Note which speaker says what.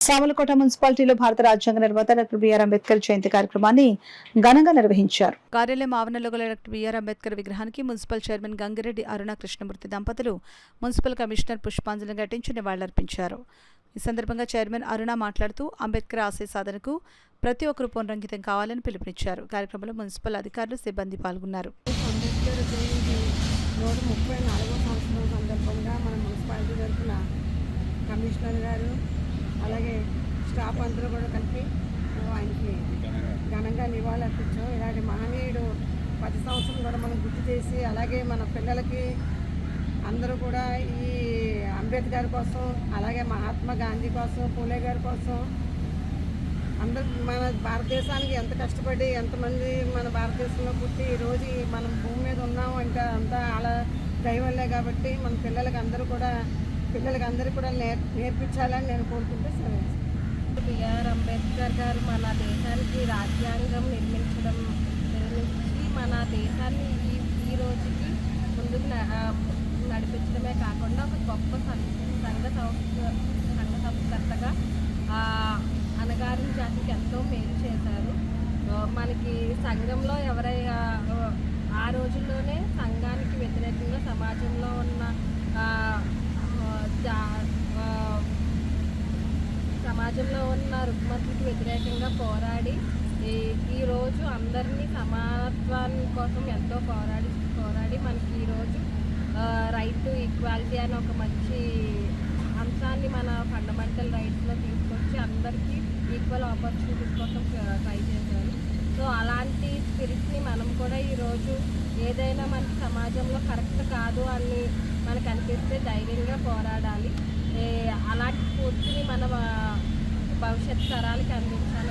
Speaker 1: సామలకోట మున్సిపాలిటీలో భారత రాజ్యాంగ నిర్మాత డాక్టర్ బిఆర్ అంబేద్కర్ జయంతి కార్యక్రమాన్ని ఘనంగా నిర్వహించారు. కార్యాలయం ఆవరణలో గల డాక్టర్ బిఆర్ అంబేద్కర్ విగ్రహానికి మున్సిపల్ చైర్మన్ గంగిరెడ్డి అరుణ కృష్ణమూర్తి దంపతులు మున్సిపల్ కమిషనర్ పుష్పాంజలి ఘటించి నివాళులర్పించారు. ఈ సందర్భంగా చైర్మన్ అరుణ మాట్లాడుతూ అంబేద్కర్ ఆశయ సాధనకు ప్రతి ఒక్కరూ పునరంకితం కావాలని పిలుపునిచ్చారు. కార్యక్రమంలో మున్సిపల్ అధికారులు, సిబ్బంది పాల్గొన్నారు.
Speaker 2: అంబేద్కర్ జయంతి 134వ సంవత్సరం సందర్భంగా మన మున్సిపాలిటీ తరఫున కమిషనర్ గారు అలాగే స్టాఫ్ అందరూ కూడా కలిపి ఆయనకి ఘనంగా నివాళులు అర్పించాం. ఇలాంటి మహనీయుడు 10 సంవత్సరం కూడా మనం గుర్తు చేసి అలాగే మన పిల్లలకి అందరూ కూడా ఈ అంబేద్కర్ కోసం అలాగే మహాత్మా గాంధీ కోసం పూలే గారి కోసం అందరూ మన భారతదేశానికి ఎంత కష్టపడి ఎంతమంది మన భారతదేశంలో పుట్టి ఈరోజు మనం భూమి మీద ఉన్నాము అంటే అంతా అలా దైవల్లే కాబట్టి మన పిల్లలకి అందరూ కూడా నేర్పించాలని నేను కోరుకుంటే సరే.
Speaker 3: బిఆర్ అంబేద్కర్ గారు మన దేశానికి రాజ్యాంగం నిర్మించి మన దేశాన్ని ఈ రోజుకి ముందుకు నడిపించడమే కాకుండా ఒక గొప్ప సంఘ సంస్కర్తగా అణగారిన జాతికి ఎంతో మేలు చేశారు. మనకి సంఘంలో ఎవరైనా ఆ రోజుల్లోనే సంఘానికి వ్యతిరేకంగా సమాజంలో ఉన్న రుగ్మతలకు వ్యతిరేకంగా పోరాడి ఈరోజు అందరినీ సమానత్వాన్ని కోసం ఎంతో పోరాడి మనకి ఈరోజు రైట్ టు ఈక్వాలిటీ అని ఒక మంచి అంశాన్ని మన ఫండమెంటల్ రైట్స్లో తీసుకొచ్చి అందరికీ ఈక్వల్ ఆపర్చునిటీస్ కోసం ట్రై చేశారు. సో అలాంటి స్పిరిట్ని మనం కూడా ఈరోజు ఏదైనా మనకి సమాజంలో కరెక్ట్ కాదు అని మనకు అనిపిస్తే ధైర్యంగా పోరాడాలి. అలాంటి స్ఫూర్తిని మన భవిష్యత్ తరాలకి అందించాలి.